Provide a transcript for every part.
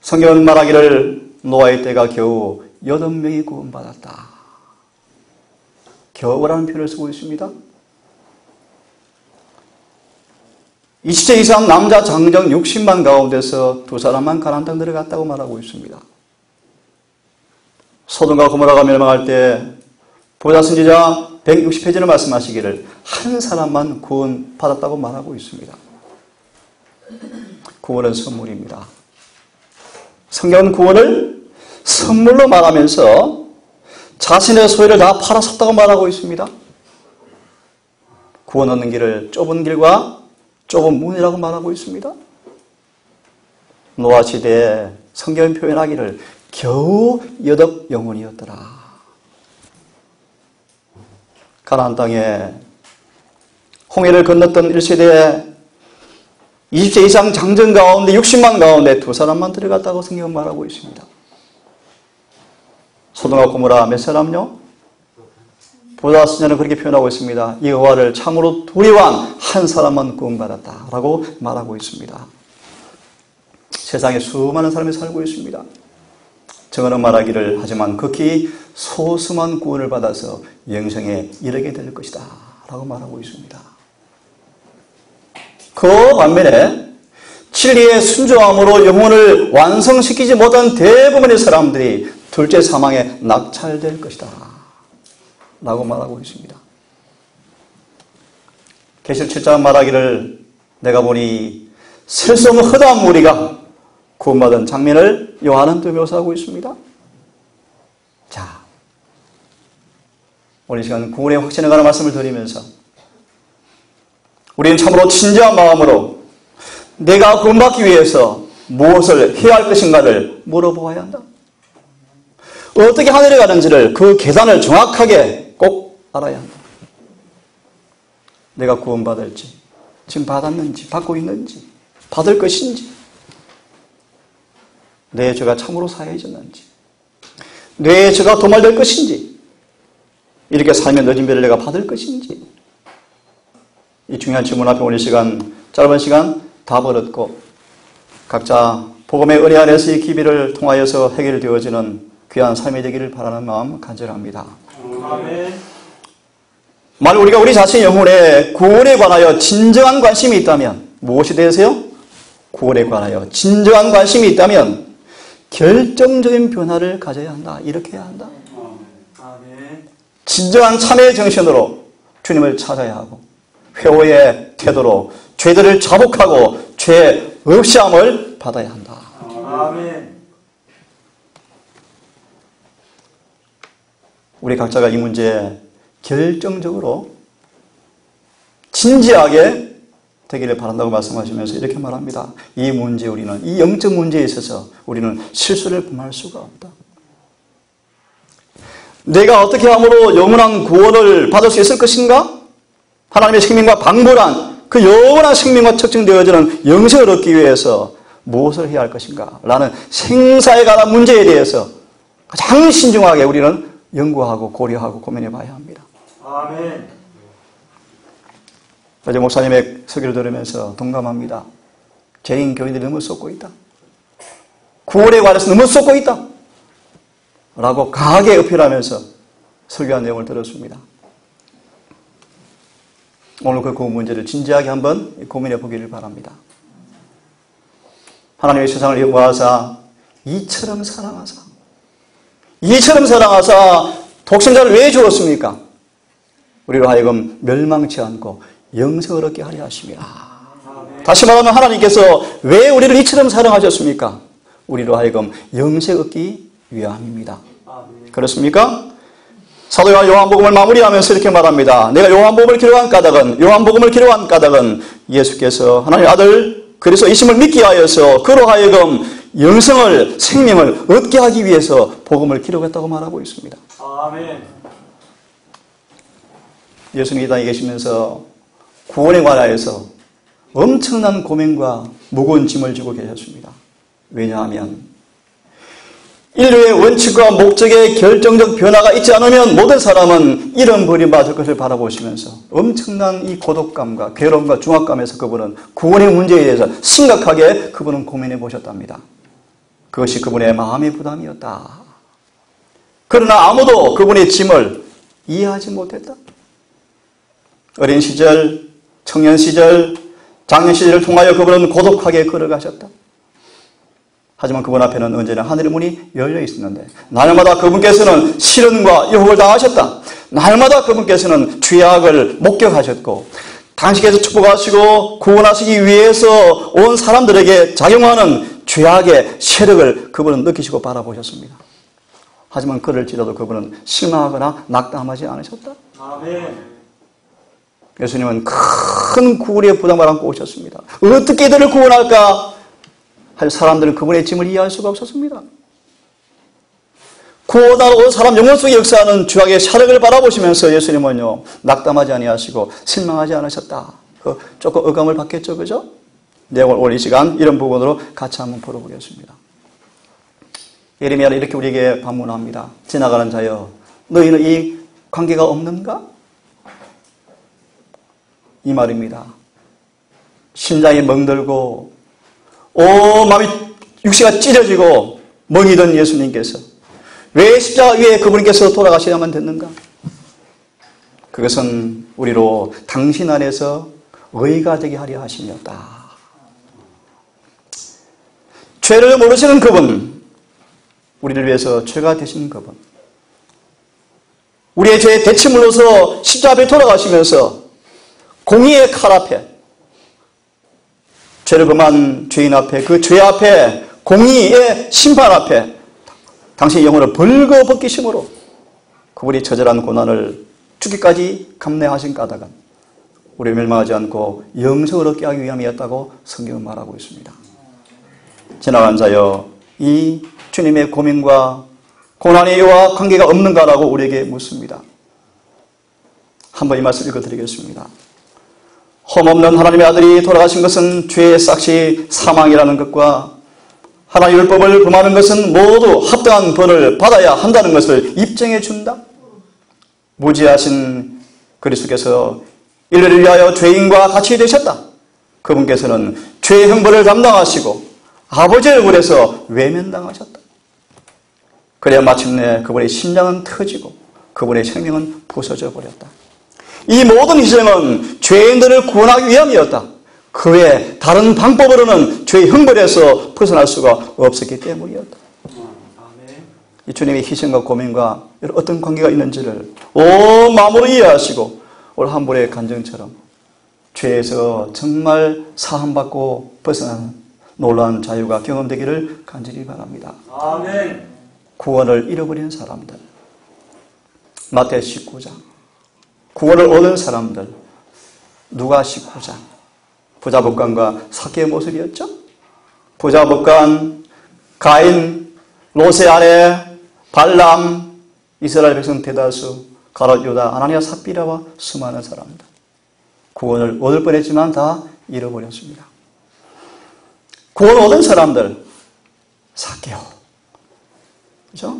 성경은 말하기를 노아의 때가 겨우 8명이 구원받았다. 겨우라는 표현을 쓰고 있습니다. 20세 이상 남자 장정 60만 가운데서 2사람만 가나안 땅 들어갔다고 말하고 있습니다. 소돔과 고모라가 멸망할 때 보좌 선지자 160페이지를 말씀하시기를 한 사람만 구원받았다고 말하고 있습니다. 구원은 선물입니다. 성경은 구원을 선물로 말하면서 자신의 소유를 다 팔아섰다고 말하고 있습니다. 구원 얻는 길을 좁은 길과 좁은 문이라고 말하고 있습니다. 노아 시대에 성경은 표현하기를 겨우 8 영혼이었더라. 가나안 땅에 홍해를 건넜던 1세대에 20세 이상 장정 가운데 60만 가운데 2사람만 들어갔다고 성경은 말하고 있습니다. 소돔과 고모라 몇 사람요? 보좌 선지자는 그렇게 표현하고 있습니다. 여호와를 참으로 두려워한 한 사람만 구원받았다라고 말하고 있습니다. 세상에 수많은 사람이 살고 있습니다. 정언은 말하기를 하지만 극히 소수만 구원을 받아서 영생에 이르게 될 것이다 라고 말하고 있습니다. 그 반면에 진리의 순종함으로 영혼을 완성시키지 못한 대부분의 사람들이 둘째 사망에 낙찰될 것이다 라고 말하고 있습니다. 계시록 7장 말하기를 내가 보니 셀 수 없는 허다한 무리가 구원받은 장면을 요한은 또 묘사하고 있습니다. 자, 오늘 이 시간 구원의 확신에 관한 말씀을 드리면서 우리는 참으로 진지한 마음으로 내가 구원받기 위해서 무엇을 해야 할 것인가를 물어보아야 한다. 어떻게 하늘에 가는지를 그 계산을 정확하게 꼭 알아야 한다. 내가 구원받을지, 지금 받았는지, 받고 있는지, 받을 것인지, 내 죄가 참으로 사해졌는지, 내 죄가 도말될 것인지, 이렇게 삶의 늦은 배를 내가 받을 것인지, 이 중요한 질문 앞에 오늘 시간, 짧은 시간 답을 얻고 각자 복음의 은혜 안에서의 기비를 통하여서 해결되어지는 귀한 삶이 되기를 바라는 마음 간절합니다. 아멘. 만약 우리가 우리 자신의 영혼의 구원에 관하여 진정한 관심이 있다면 무엇이 되세요? 구원에 관하여 진정한 관심이 있다면 결정적인 변화를 가져야 한다. 이렇게 해야 한다. 아멘. 진정한 참회의 정신으로 주님을 찾아야 하고 회오의 태도로 죄들을 자복하고 죄 없이함을 받아야 한다. 아멘. 우리 각자가 이 문제에 결정적으로 진지하게 되기를 바란다고 말씀하시면서 이렇게 말합니다. 이 문제 우리는 이 영적 문제에 있어서 우리는 실수를 범할 수가 없다. 내가 어떻게 함으로 영원한 구원을 받을 수 있을 것인가? 하나님의 생명과 방불한 그 영원한 생명과 특징되어지는 영생을 얻기 위해서 무엇을 해야 할 것인가? 라는 생사에 관한 문제에 대해서 가장 신중하게 우리는 연구하고 고려하고 고민해 봐야 합니다. 아멘. 어제 목사님의 설교를 들으면서 동감합니다. 죄인 교인들이 너무 쏟고 있다. 구원에 관해서 너무 쏟고 있다. 라고 강하게 어필하면서 설교한 내용을 들었습니다. 오늘 그 문제를 진지하게 한번 고민해 보기를 바랍니다. 하나님의 세상을 영화하사 이처럼 사랑하사 독생자를 왜 주었습니까? 우리로 하여금 멸망치 않고 영생을 얻게 하려 하심이라. 다시 말하면 하나님께서 왜 우리를 이처럼 사랑하셨습니까? 우리로 하여금 영생 얻기 위함입니다. 그렇습니까? 사도 요한복음을 마무리하면서 이렇게 말합니다. 내가 요한복음을 기록한 까닭은 예수께서 하나님의 아들 그리스도이심을 믿게 하여서 그로 하여금 영생을 생명을 얻게 하기 위해서 복음을 기록했다고 말하고 있습니다. 아멘. 예수님이 이 땅에 계시면서 구원에 관하여서 엄청난 고민과 무거운 짐을 지고 계셨습니다. 왜냐하면 인류의 원칙과 목적에 결정적 변화가 있지 않으면 모든 사람은 잃어버림받을 것을 바라보시면서 엄청난 이 고독감과 괴로움과 중압감에서 그분은 구원의 문제에 대해서 심각하게 그분은 고민해 보셨답니다. 그것이 그분의 마음의 부담이었다. 그러나 아무도 그분의 짐을 이해하지 못했다. 어린 시절, 청년 시절, 장년 시절을 통하여 그분은 고독하게 걸어가셨다. 하지만 그분 앞에는 언제나 하늘의 문이 열려 있었는데 날마다 그분께서는 시련과 유혹을 당하셨다. 날마다 그분께서는 죄악을 목격하셨고 당신께서 축복하시고 구원하시기 위해서 온 사람들에게 작용하는 죄악의 세력을 그분은 느끼시고 바라보셨습니다. 하지만 그럴지라도 그분은 실망하거나 낙담하지 않으셨다. 아멘. 예수님은 큰 구원의 부담을 안고 오셨습니다. 어떻게 이들을 구원할까? 할 사람들은 그분의 짐을 이해할 수가 없었습니다. 구원하러 온 사람 영혼 속에 역사하는 죄악의 사력을 바라보시면서 예수님은요, 낙담하지 아니하시고 실망하지 않으셨다. 조금 의감을 받겠죠, 그죠? 내용을 오늘 이 시간 이런 부분으로 같이 한번 풀어보겠습니다. 예레미야는 이렇게 우리에게 반문합니다. 지나가는 자여, 너희는 이 관계가 없는가? 이 말입니다. 심장이 멍들고 마음이 육체가 찢어지고 멍이던 예수님께서 왜 십자가 위에 그분께서 돌아가셔야만 됐는가? 그것은 우리로 당신 안에서 의가 되게 하려 하심이었다. 죄를 모르시는 그분, 우리를 위해서 죄가 되신 그분, 우리의 죄의 대체물로서 십자가 앞에 돌아가시면서 공의의 칼 앞에, 죄를 범한 죄인 앞에, 그 죄 앞에, 공의의 심판 앞에 당신의 영혼을 벌거벗기심으로 그분이 처절한 고난을 죽기까지 감내하신 까닭은 우리 멸망하지 않고 영생을 얻게 하기 위함이었다고 성경은 말하고 있습니다. 지나간 자여, 이 주님의 고민과 고난의 이와 관계가 없는가라고 우리에게 묻습니다. 한번 이 말씀 읽어드리겠습니다. 험없는 하나님의 아들이 돌아가신 것은 죄의 싹시 사망이라는 것과 하나님의 율법을 범하는 것은 모두 합당한 벌을 받아야 한다는 것을 입증해 준다. 무지하신 그리스도께서 인류를 위하여 죄인과 같이 되셨다. 그분께서는 죄의 형벌을 담당하시고 아버지의 얼굴에서 외면당하셨다. 그래야 마침내 그분의 심장은 터지고 그분의 생명은 부서져 버렸다. 이 모든 희생은 죄인들을 구원하기 위함이었다. 그 외에 다른 방법으로는 죄의 형벌에서 벗어날 수가 없었기 때문이었다. 이 주님의 희생과 고민과 어떤 관계가 있는지를 온 마음으로 이해하시고 오늘 한불의 간증처럼 죄에서 정말 사함받고 벗어나는 놀라운 자유가 경험되기를 간절히 바랍니다. 아멘. 구원을 잃어버린 사람들, 마태 19장, 구원을 얻은 사람들, 누가 19장, 부자복관과 삭개의 모습이었죠. 부자복관, 가인, 롯의 아내, 발람, 이스라엘 백성 대다수, 가롯 유다, 아나니아 삽비라와 수많은 사람들, 구원을 얻을 뻔했지만 다 잃어버렸습니다. 구원을 얻은 사람들, 삭개오, 그죠?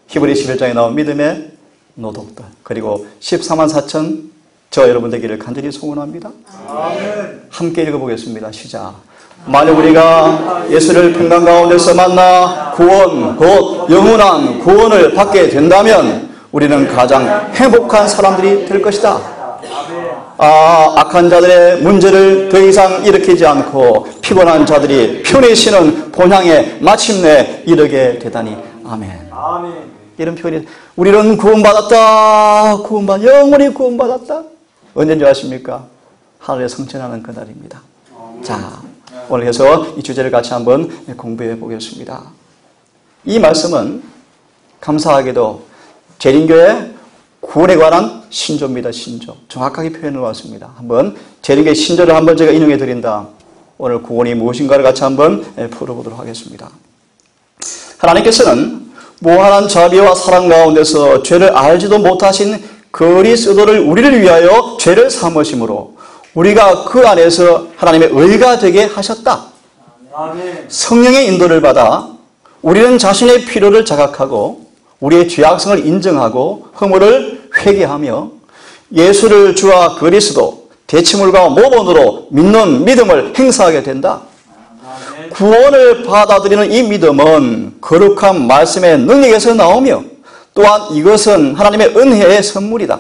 히브리 11장에 나온 믿음의 노독들, 그리고 14만 4천 저 여러분 되기를 간절히 소원합니다. 아멘. 함께 읽어보겠습니다. 시작. 만약 우리가 예수를 평강 가운데서 만나 구원, 곧 영원한 구원을 받게 된다면 우리는 가장 행복한 사람들이 될 것이다. 악한 자들의 문제를 더 이상 일으키지 않고 피곤한 자들이 편히 쉬는 본향에 마침내 이르게 되다니. 아멘. 아멘. 이런 표현이, 우리는 구원받았다. 영원히 구원받았다. 언제인 줄 아십니까? 하늘에 성천하는 그날입니다. 자, 오늘 해서 이 주제를 같이 한번 공부해 보겠습니다. 이 말씀은 감사하게도 재림교회 구원에 관한 신조입니다. 신조. 정확하게 표현해 놓았습니다. 한번 재림교회 신조를 한번 제가 인용해 드린다. 오늘 구원이 무엇인가를 같이 한번 풀어보도록 하겠습니다. 하나님께서는 무한한 자비와 사랑 가운데서 죄를 알지도 못하신 그리스도를 우리를 위하여 죄를 삼으심으로 우리가 그 안에서 하나님의 의가 되게 하셨다. 아멘. 성령의 인도를 받아 우리는 자신의 필요를 자각하고 우리의 죄악성을 인정하고 허물을 회개하며 예수를 주와 그리스도 대체물과 모본으로 믿는 믿음을 행사하게 된다. 구원을 받아들이는 이 믿음은 거룩한 말씀의 능력에서 나오며 또한 이것은 하나님의 은혜의 선물이다.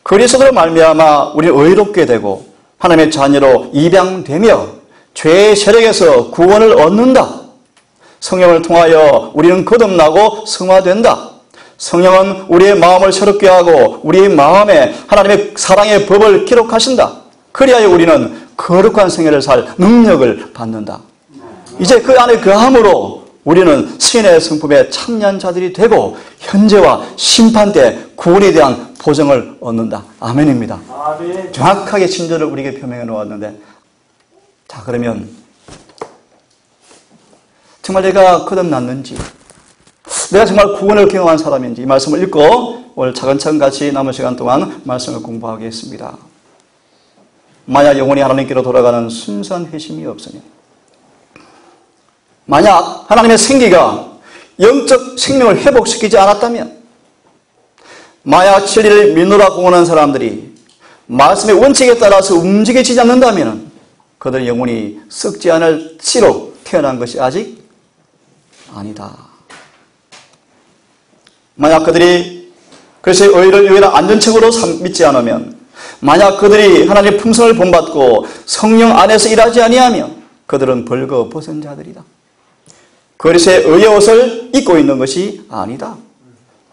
그리스도로 말미암아 우리는 의롭게 되고 하나님의 자녀로 입양되며 죄의 세력에서 구원을 얻는다. 성령을 통하여 우리는 거듭나고 성화된다. 성령은 우리의 마음을 새롭게 하고 우리의 마음에 하나님의 사랑의 법을 기록하신다. 그리하여 우리는 거룩한 생애를 살 능력을 받는다. 이제 그 안에 거함으로 우리는 신의 성품에 참여한 자들이 되고 현재와 심판 때 구원에 대한 보증을 얻는다. 아멘입니다. 아멘. 정확하게 진절을 우리에게 표명해 놓았는데, 자, 그러면 정말 내가 거듭났는지, 내가 정말 구원을 경험한 사람인지 이 말씀을 읽고 오늘 차근차근 같이 남은 시간 동안 말씀을 공부하겠습니다. 만약 영혼이 하나님께로 돌아가는 순수한 회심이 없으면, 만약 하나님의 생기가 영적 생명을 회복시키지 않았다면, 만약 진리를 믿노라 공언한 사람들이 말씀의 원칙에 따라서 움직여지지 않는다면 그들의 영혼이 썩지 않을 씨로 태어난 것이 아직 아니다. 만약 그들이 그리스도의 의를 유일한 안전책으로 믿지 않으면, 만약 그들이 하나님의 품성을 본받고 성령 안에서 일하지 아니하면 그들은 벌거벗은 자들이다. 그리스도의 의의 옷을 입고 있는 것이 아니다.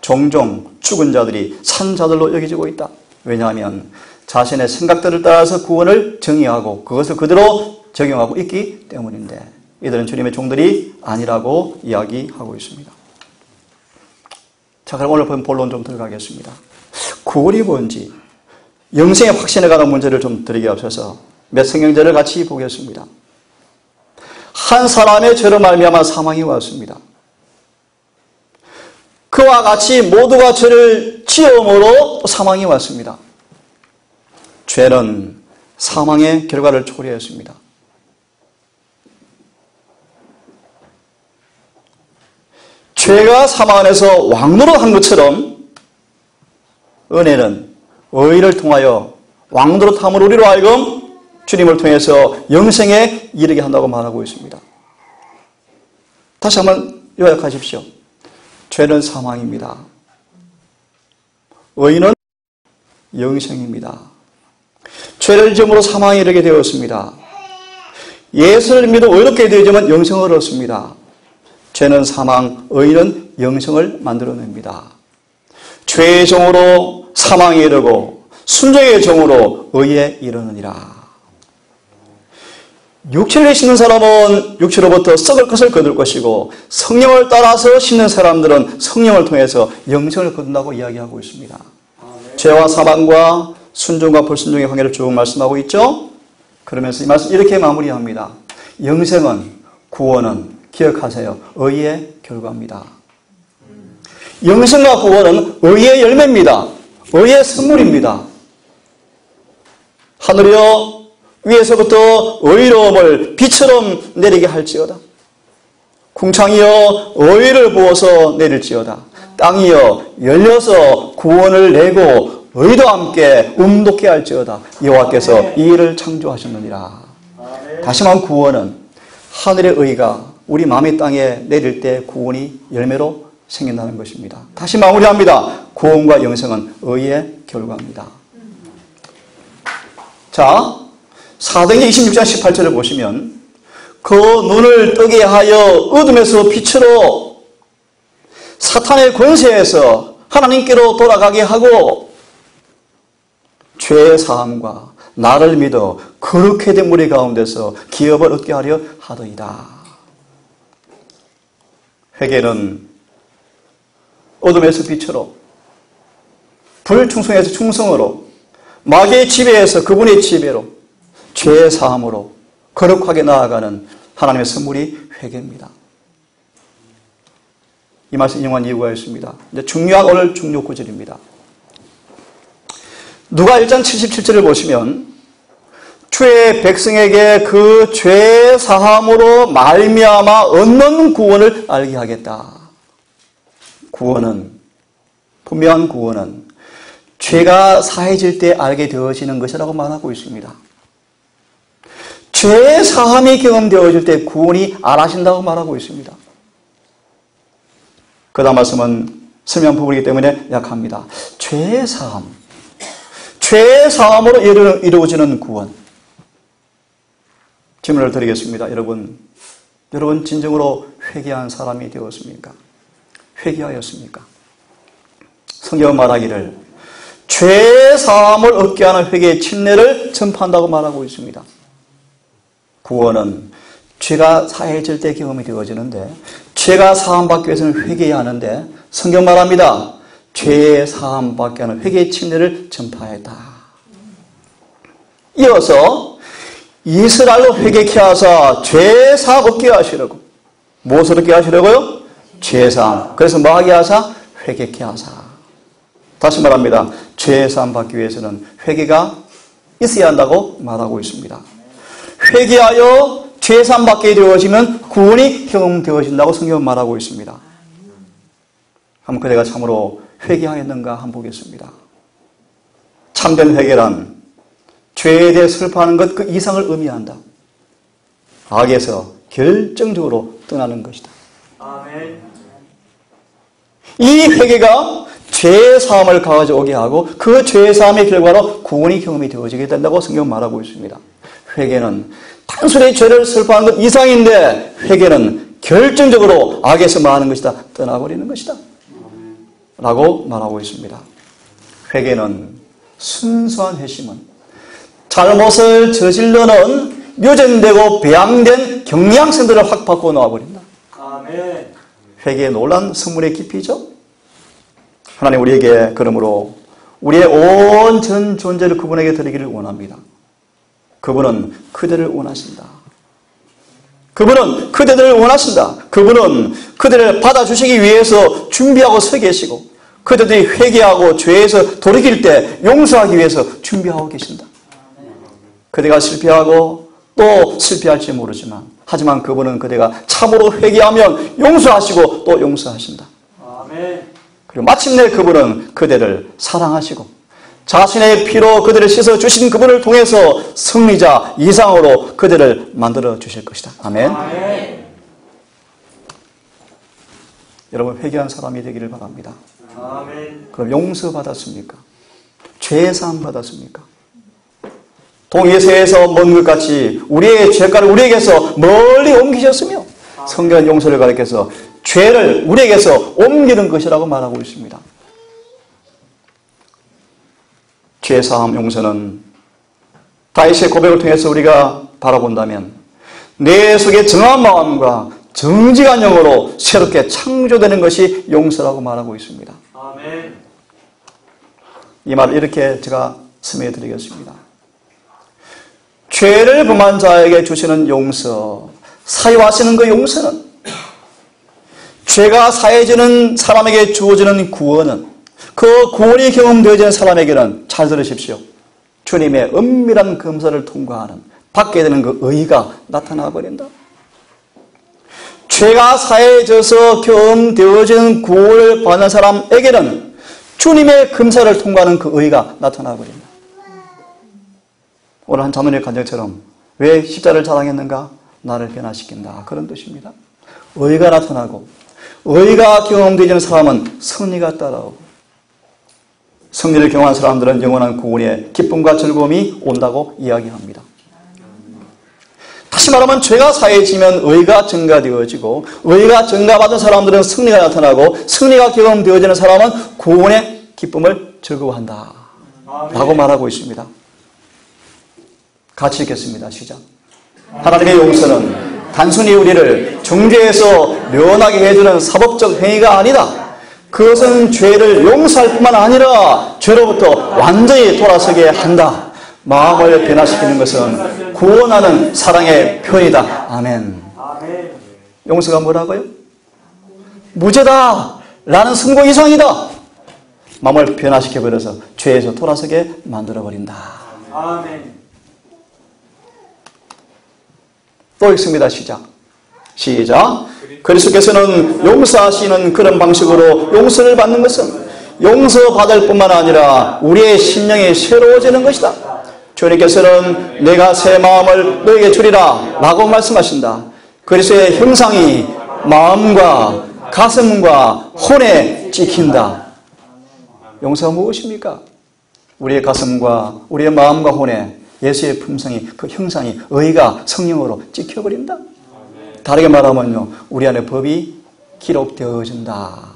종종 죽은 자들이 산 자들로 여겨지고 있다. 왜냐하면 자신의 생각들을 따라서 구원을 정의하고 그것을 그대로 적용하고 있기 때문인데, 이들은 주님의 종들이 아니라고 이야기하고 있습니다. 자, 그럼 오늘 본론 좀 들어가겠습니다. 구원이 뭔지, 영생의 확신에 관한 문제를 좀 드리기 앞서서 몇 성경절을 같이 보겠습니다. 한 사람의 죄로 말미암아 사망이 왔습니다. 그와 같이 모두가 죄를 지음으로 사망이 왔습니다. 죄는 사망의 결과를 초래했습니다. 죄가 사망 안에서 왕노릇한 것처럼 은혜는 의를 통하여 왕노릇함으로 우리로 하여금 주님을 통해서 영생에 이르게 한다고 말하고 있습니다. 다시 한번 요약하십시오. 죄는 사망입니다. 의는 영생입니다. 죄를 지음으로 사망에 이르게 되었습니다. 예수를 믿어 의롭게 되어지면 영생을 얻습니다. 죄는 사망, 의는 영생을 만들어냅니다. 죄의 종으로 사망에 이르고 순종의 종으로 의에 이르느니라. 육체를 신는 사람은 육체로부터 썩을 것을 거둘 것이고, 성령을 따라서 신는 사람들은 성령을 통해서 영생을 거둔다고 이야기하고 있습니다. 죄와 사망과 순종과 불순종의 관계를 쭉 말씀하고 있죠. 그러면서 이 말씀 이렇게 마무리합니다. 영생은, 구원은 기억하세요. 의의 결과입니다. 영생과 구원은 의의 열매입니다. 의의 선물입니다. 하늘이여 위에서부터 의로움을 비처럼 내리게 할지어다. 궁창이여 의를 부어서 내릴지어다. 땅이여 열려서 구원을 내고 의도 함께 움돋게 할지어다. 여호와께서 이 일을 창조하셨느니라. 다시 말하면 구원은 하늘의 의가 우리 마음의 땅에 내릴 때 구원이 열매로 생긴다는 것입니다. 다시 마무리합니다. 구원과 영생은 의의 결과입니다. 자, 사도행전 26장 18절을 보시면 그 눈을 뜨게 하여 어둠에서 빛으로 사탄의 권세에서 하나님께로 돌아가게 하고 죄의 사함과 나를 믿어 거룩해 된 무리 가운데서 기업을 얻게 하려 하더이다. 회개는 어둠에서 빛으로, 불충성에서 충성으로, 마귀의 지배에서 그분의 지배로, 죄의 사함으로 거룩하게 나아가는 하나님의 선물이 회개입니다. 이 말씀 인용한 이유가 있습니다. 이제 중요한 오늘 중요 구절입니다. 누가 1장 77절을 보시면 주의 백성에게 그 죄의 사함으로 말미암아 얻는 구원을 알게 하겠다. 구원은, 분명한 구원은 죄가 사해질 때 알게 되어지는 것이라고 말하고 있습니다. 죄 사함이 경험되어질 때 구원이 안 하신다고 말하고 있습니다. 그 다음 말씀은 설명 부분이기 때문에 약합니다. 죄 사함. 죄 사함으로 이루어지는 구원. 질문을 드리겠습니다. 여러분 진정으로 회개한 사람이 되었습니까? 회개하였습니까? 성경은 말하기를 죄 사함을 얻게 하는 회개의 침례를 전파한다고 말하고 있습니다. 구원은 죄가 사해질 때 경험이 되어지는데 죄가 사함받기 위해서는 회개해야 하는데 성경 말합니다. 죄의 사함받게 하는 회개의 침례를 전파했다. 이어서 이스라엘로 회개케 하사 죄 사함 얻게 하시려고. 무엇을 얻게 하시려고요? 죄 사함. 그래서 뭐 하게 하사? 회개케 하사. 다시 말합니다. 죄 사함 받기 위해서는 회개가 있어야 한다고 말하고 있습니다. 회개하여 죄 사함 받게 되어지면 구원이 경험되어진다고 성경은 말하고 있습니다. 한번 그대가 참으로 회개하였는가 한번 보겠습니다. 참된 회개란 죄에 대해 슬퍼하는 것 그 이상을 의미한다. 악에서 결정적으로 떠나는 것이다. 아멘. 이 회개가 죄 사함을 가져오게 하고 그 죄 사함의 결과로 구원이 경험이 되어지게 된다고 성경은 말하고 있습니다. 회개는 단순히 죄를 슬퍼하는 것 이상인데 회개는 결정적으로 악에서 마하는 것이다. 떠나버리는 것이다. 라고 말하고 있습니다. 회개는 순수한 회심은 잘못을 저질러는 묘전되고 배양된 경향성들을 확 바꿔 놓아버린다. 아멘. 회개의 놀라운 선물의 깊이죠. 하나님 우리에게 그러므로 우리의 온 전 존재를 그분에게 드리기를 원합니다. 그분은 그대를 원하신다. 그분은 그대를 원하신다. 그분은 그대를 받아주시기 위해서 준비하고 서 계시고 그들이 회개하고 죄에서 돌이킬 때 용서하기 위해서 준비하고 계신다. 그대가 실패하고 또 실패할지 모르지만 하지만 그분은 그대가 참으로 회개하면 용서하시고 또 용서하신다. 아멘. 그리고 마침내 그분은 그대를 사랑하시고 자신의 피로 그들을 씻어주신 그분을 통해서 승리자 이상으로 그들을 만들어 주실 것이다. 아멘. 아멘. 여러분 회개한 사람이 되기를 바랍니다. 아멘. 그럼 용서받았습니까? 죄사함 받았습니까? 동해서에서 먼 것 같이 우리의 죄가를 우리에게서 멀리 옮기셨으며 성경은 용서를 가르쳐서 죄를 우리에게서 옮기는 것이라고 말하고 있습니다. 죄사함 용서는 다윗의 고백을 통해서 우리가 바라본다면 내 속에 정한 마음과 정직한 영으로 새롭게 창조되는 것이 용서라고 말하고 있습니다. 아멘. 이 말을 이렇게 제가 설명해 드리겠습니다. 죄를 범한 자에게 주시는 용서, 사유하시는 그 용서는 죄가 사해지는 사람에게 주어지는 구원은 그 구원이 경험되어지는 사람에게는 잘 들으십시오. 주님의 은밀한 검사를 통과하는 받게 되는 그 의의가 나타나 버린다. 죄가 사해져서 경험되어지는 구원을 받는 사람에게는 주님의 검사를 통과하는 그 의의가 나타나 버린다. 오늘 한 자문의 간증처럼 왜 십자를 자랑했는가? 나를 변화시킨다. 그런 뜻입니다. 의의가 나타나고 의의가 경험되는 사람은 승리가 따라오고 승리를 경험한 사람들은 영원한 구원의 기쁨과 즐거움이 온다고 이야기합니다. 다시 말하면 죄가 사해지면 의의가 증가되어지고 의의가 증가받은 사람들은 승리가 나타나고 승리가 경험되어지는 사람은 구원의 기쁨을 즐거워한다. 라고 말하고 있습니다. 같이 읽겠습니다. 시작. 하나님의 용서는 단순히 우리를 정죄에서 면하게 해주는 사법적 행위가 아니다. 그것은 죄를 용서할 뿐만 아니라 죄로부터 완전히 돌아서게 한다. 마음을 변화시키는 것은 구원하는 사랑의 표현이다. 아멘. 용서가 뭐라고요? 무죄다 라는 선고 이상이다. 마음을 변화시켜버려서 죄에서 돌아서게 만들어버린다. 아멘. 또 읽습니다. 시작. 그리스도께서는 용서하시는 그런 방식으로 용서를 받는 것은 용서받을 뿐만 아니라 우리의 심령이 새로워지는 것이다. 주님께서는 내가 새 마음을 너에게 주리라 라고 말씀하신다. 그리스도의 형상이 마음과 가슴과 혼에 찍힌다. 용서가 무엇입니까? 우리의 가슴과 우리의 마음과 혼에 예수의 품성이, 그 형상이, 의가 성령으로 찍혀버린다. 다르게 말하면요, 우리 안에 법이 기록되어진다.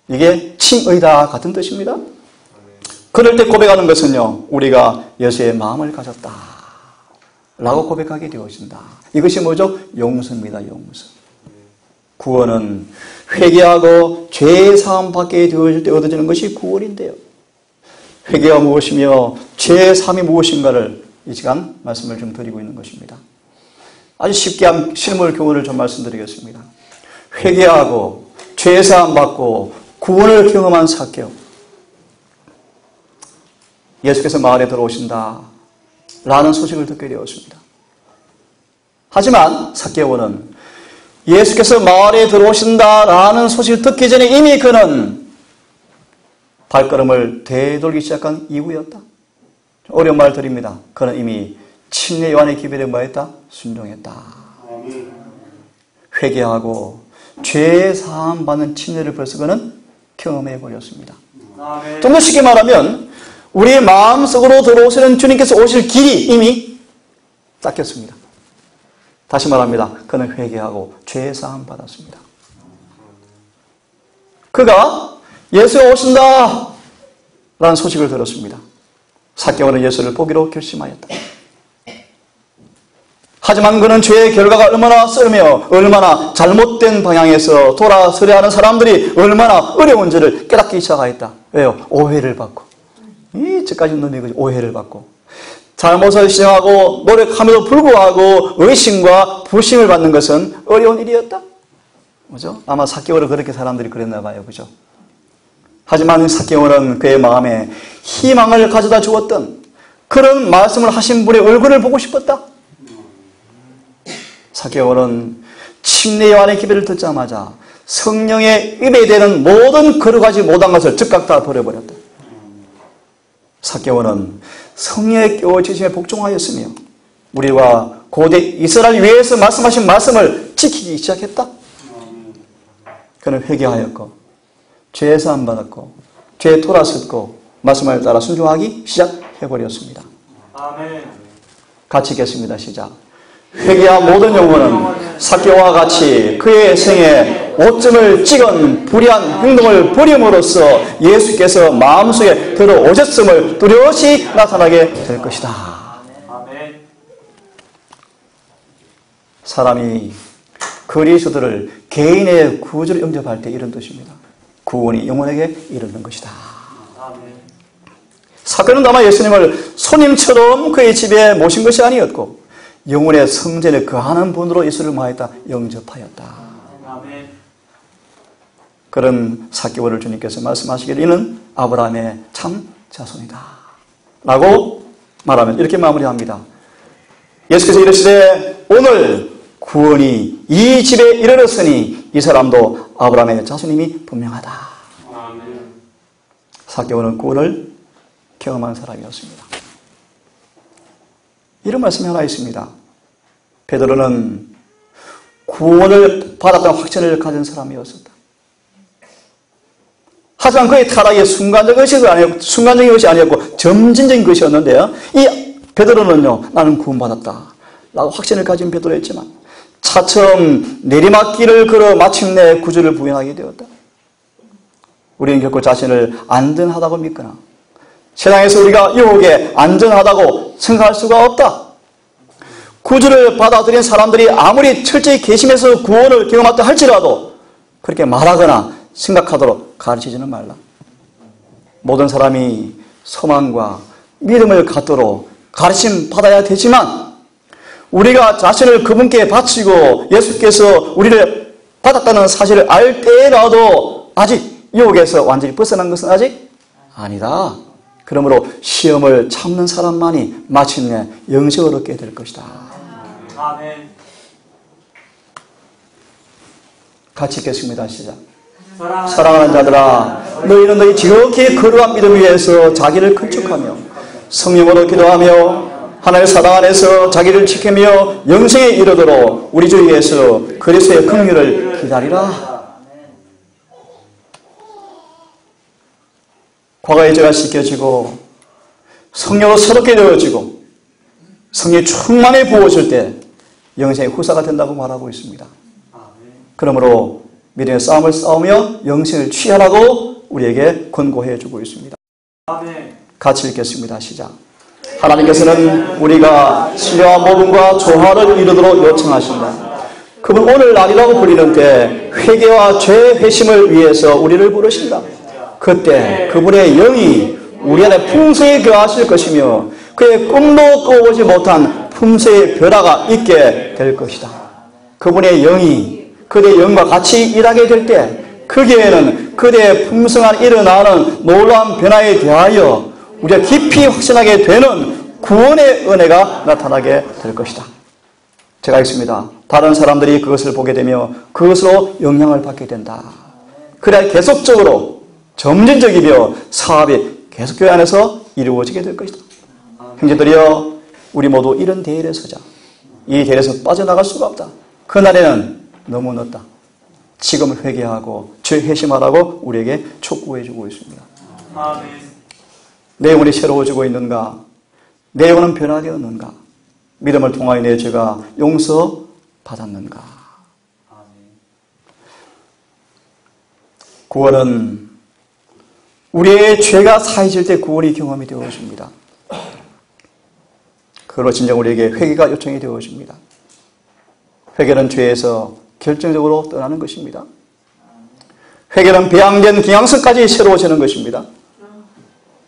이게 칭의다 같은 뜻입니다. 그럴 때 고백하는 것은요, 우리가 예수의 마음을 가졌다 라고 고백하게 되어진다. 이것이 뭐죠? 용서입니다. 용서. 구원은 회개하고 죄 사함 받게 되어질 때 얻어지는 것이 구원인데요, 회개가 무엇이며 죄 사함이 무엇인가를 이 시간 말씀을 좀 드리고 있는 것입니다. 아주 쉽게 한 실물 교훈을 좀 말씀드리겠습니다. 회개하고 죄 사함 받고 구원을 경험한 삭개오, 예수께서 마을에 들어오신다 라는 소식을 듣게 되었습니다. 하지만 삭개오는 예수께서 마을에 들어오신다 라는 소식을 듣기 전에 이미 그는 발걸음을 되돌기 시작한 이후였다. 어려운 말 드립니다. 그는 이미 침례 요한의 기별에 뭐했다? 순종했다. 회개하고 죄 사함 받는 침례를 벌써 그는 경험해 버렸습니다. 좀 더 쉽게 말하면 우리의 마음속으로 들어오시는 주님께서 오실 길이 이미 닦였습니다. 다시 말합니다. 그는 회개하고 죄 사함 받았습니다. 그가 예수가 오신다 라는 소식을 들었습니다. 삭개오는 예수를 보기로 결심하였다. 하지만 그는 죄의 결과가 얼마나 썰며 얼마나 잘못된 방향에서 돌아서려 하는 사람들이 얼마나 어려운지를 깨닫기 시작하였다. 왜요? 오해를 받고, 저까지 놈이 오해를 받고 잘못을 시행하고 노력함에도 불구하고 의심과 불신을 받는 것은 어려운 일이었다. 그죠? 아마 삭개오를 그렇게 사람들이 그랬나 봐요. 그죠? 하지만 삭개오는 그의 마음에 희망을 가져다 주었던 그런 말씀을 하신 분의 얼굴을 보고 싶었다. 삭개오는 침례 요한의 기별을 듣자마자 성령의 입에 대는 모든 거룩하지 못한 것을 즉각 다 버려버렸다. 삭개오는 성령의 깨워지심에 복종하였으며 우리와 고대 이스라엘 위에서 말씀하신 말씀을 지키기 시작했다. 그는 회개하였고 죄 사함 받았고 죄에 돌아섰고 말씀을 따라 순종하기 시작해버렸습니다. 아멘. 같이 읽겠습니다. 시작. 회개한 모든 영혼은 삭개오와 같이 그의 생에 오점을 찍은 불의한 행동을 버림으로써 예수께서 마음속에 들어오셨음을 뚜렷이 나타나게 될 것이다. 아멘. 사람이 그리스도를 개인의 구주로 영접할 때 이런 뜻입니다. 구원이 영혼에게 이르는 것이다. 아멘. 삭개오는 다만 예수님을 손님처럼 그의 집에 모신 것이 아니었고 영혼의 성전에 거하는 분으로 예수를 뭐하였다? 영접하였다. 아멘. 그런 삭개오를 주님께서 말씀하시기를 이는 아브라함의 참 자손이다 라고 말하면 이렇게 마무리합니다. 예수께서 이르시되 오늘 구원이 이 집에 이르렀으니 이 사람도 아브라함의 자손임이 분명하다. 아멘. 삭개오는 구원을 경험한 사람이었습니다. 이런 말씀이 하나 있습니다. 베드로는 구원을 받았다는 확신을 가진 사람이었었다. 하지만 그의 타락이 순간적인 것이 아니었고 점진적인 것이었는데요. 이 베드로는요, 나는 구원받았다 라고 확신을 가진 베드로였지만 차츰 내리막길을 걸어 마침내 구주를 부인하게 되었다. 우리는 결코 자신을 안전하다고 믿거나 세상에서 우리가 유혹에 안전하다고 생각할 수가 없다. 구주를 받아들인 사람들이 아무리 철저히 개심해서 구원을 경험했다 할지라도 그렇게 말하거나 생각하도록 가르치지는 말라. 모든 사람이 소망과 믿음을 갖도록 가르침 받아야 되지만 우리가 자신을 그분께 바치고 예수께서 우리를 받았다는 사실을 알 때라도 아직 유혹에서 완전히 벗어난 것은 아직 아니다. 그러므로 시험을 참는 사람만이 마침내 영생을 얻게 될 것이다. 아멘. 같이 읽겠습니다. 시작. 사랑하는 자들아, 너희는 너희 지극히 거룩한 믿음 위에서 자기를 건축하며 성령으로 기도하며 하나님의 사랑 안에서 자기를 지키며 영생에 이르도록 우리 주 예수 그리스도의 긍휼을 기다리라. 과거의 죄가 씻겨지고 성령으로 새롭게 되어지고 성령이 충만히 부어질 때 영생의 후사가 된다고 말하고 있습니다. 그러므로 믿음의 싸움을 싸우며 영생을 취하라고 우리에게 권고해 주고 있습니다. 같이 읽겠습니다. 시작. 하나님께서는 우리가 신뢰와 모범과 조화를 이루도록 요청하신다. 그분 오늘날이라고 부르는 때 회개와 죄 회심을 위해서 우리를 부르신다. 그때 그분의 영이 우리 안에 풍성히 거하실 것이며 그의 꿈도 꿔보지 못한 품새의 변화가 있게 될 것이다. 그분의 영이 그대의 영과 같이 일하게 될 때 거기에는 그대의 풍성한 일어나는 놀라운 변화에 대하여 우리가 깊이 확신하게 되는 구원의 은혜가 나타나게 될 것이다. 제가 읽습니다. 다른 사람들이 그것을 보게 되며 그것으로 영향을 받게 된다. 그래야 계속적으로 점진적이며 사업이 계속 교회 안에서 이루어지게 될 것이다. 형제들이여, 우리 모두 이런 대열에 서자. 이 대열에서 빠져나갈 수가 없다. 그날에는 너무 늦다. 지금 회개하고 죄 회심하라고 우리에게 촉구해 주고 있습니다. 내 영혼이 새로워지고 있는가? 내 영혼은 변화되었는가? 믿음을 통하여 내 죄가 용서받았는가? 구원은 우리의 죄가 사해질 때 구원이 경험이 되어집니다. 그걸로 진정 우리에게 회개가 요청이 되어집니다. 회개는 죄에서 결정적으로 떠나는 것입니다. 회개는 배양된 경향성까지 새로워지는 것입니다.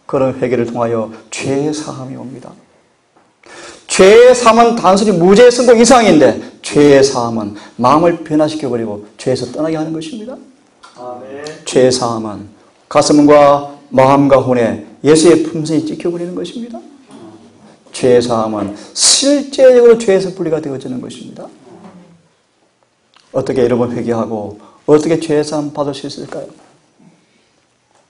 그런 회개를 통하여 죄의 사함이 옵니다. 죄의 사함은 단순히 무죄의 선고 이상인데 죄의 사함은 마음을 변화시켜버리고 죄에서 떠나게 하는 것입니다. 죄의 사함은 가슴과 마음과 혼에 예수의 품성이 찍혀버리는 것입니다. 죄의 사함은 실제적으로 죄에서 분리가 되어지는 것입니다. 어떻게 여러분 회개하고 어떻게 죄의 사함 받을 수 있을까요?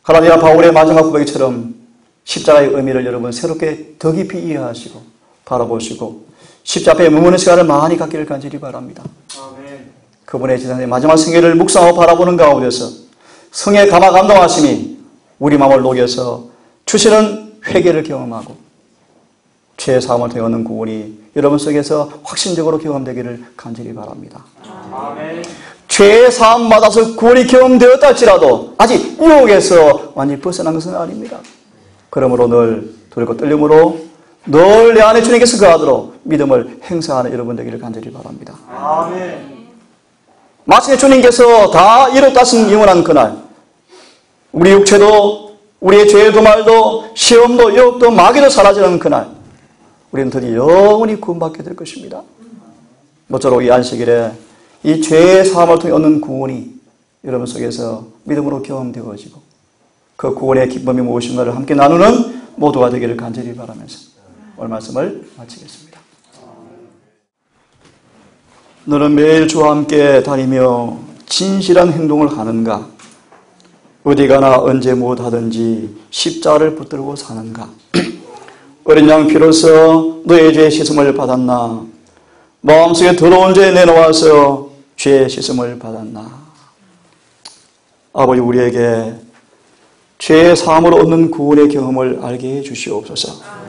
가라디아 바울의 마지막 고백처럼 십자가의 의미를 여러분 새롭게 더 깊이 이해하시고 바라보시고 십자가 앞에 머무는 시간을 많이 갖기를 간절히 바랍니다. 그분의 지상의 마지막 생애를 묵상하고 바라보는 가운데서 성의 감화 감동하심이 우리 마음을 녹여서 주시는 회개를 경험하고 죄의 사함을 통해 얻는 구원이 여러분 속에서 확신적으로 경험되기를 간절히 바랍니다. 죄의 사함 받아서 구원이 경험되었다 할지라도 아직 유혹에서 완전히 벗어난 것은 아닙니다. 그러므로 늘 돌고 떨림으로 늘 내 안에 주님께서 거하도록 믿음을 행사하는 여러분 되기를 간절히 바랍니다. 마침내 주님께서 다 이뤘다신 영원한 그날 우리 육체도 우리의 죄의 도말도 시험도 유혹도 마귀도 사라지는 그날 우리는 드디어 영원히 구원받게 될 것입니다. 모쪼록 이 안식일에 이 죄의 사함을 통해 얻는 구원이 여러분 속에서 믿음으로 경험되어지고 그 구원의 기쁨이 무엇인가를 함께 나누는 모두가 되기를 간절히 바라면서 오늘 말씀을 마치겠습니다. 너는 매일 주와 함께 다니며 진실한 행동을 하는가? 어디 가나 언제 무엇하든지 십자가를 붙들고 사는가? 어린 양 피로써 너의 죄의 씻음을 받았나? 마음속에 더러운 죄 내놓아서 죄의 씻음을 받았나? 아버지, 우리에게 죄의 사함으로 얻는 구원의 경험을 알게 해 주시옵소서.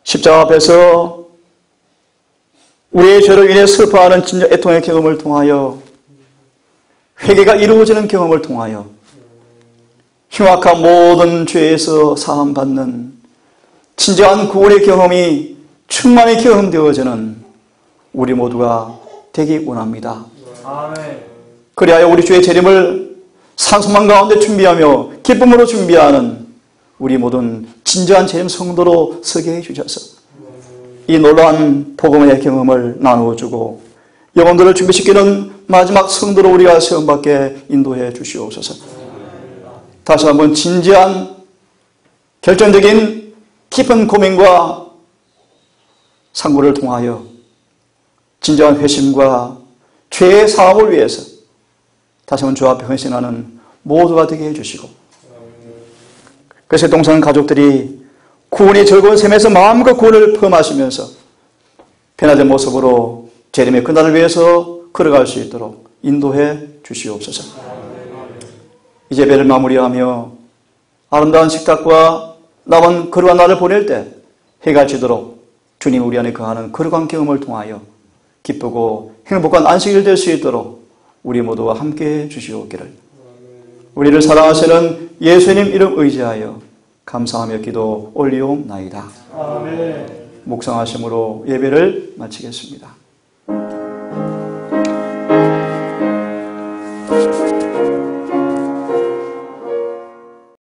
십자가 앞에서 우리의 죄로 인해 슬퍼하는 진정 애통의 경험을 통하여 회개가 이루어지는 경험을 통하여 흉악한 모든 죄에서 사함받는 진정한 구원의 경험이 충만히 경험되어지는 우리 모두가 되기 원합니다. 그리하여 우리 주의 재림을 산소망 가운데 준비하며 기쁨으로 준비하는 우리 모든 진정한 재림 성도로 서게 해주셔서 이 놀라운 복음의 경험을 나누어주고 영혼들을 준비시키는 마지막 성도로 우리가 시험받게 인도해 주시옵소서. 다시 한번 진지한 결정적인 깊은 고민과 상고를 통하여 진정한 회심과 죄의 사함을 위해서 다시 한번 주 앞에 헌신하는 모두가 되게 해주시고 그래서 동성 가족들이 구원의 즐거운 셈에서 마음껏 구원을 포함하시면서 변화된 모습으로 재림의 그날을 위해서 걸어갈 수 있도록 인도해 주시옵소서. 이제 예배를 마무리하며 아름다운 식탁과 남은 거룩한 날을 보낼 때 해가 지도록 주님 우리 안에 거하는 거룩한 경험을 통하여 기쁘고 행복한 안식일 될 수 있도록 우리 모두와 함께해 주시옵기를 우리를 사랑하시는 예수님 이름 의지하여 감사하며 기도 올리옵나이다. 아멘. 묵상하심으로 예배를 마치겠습니다.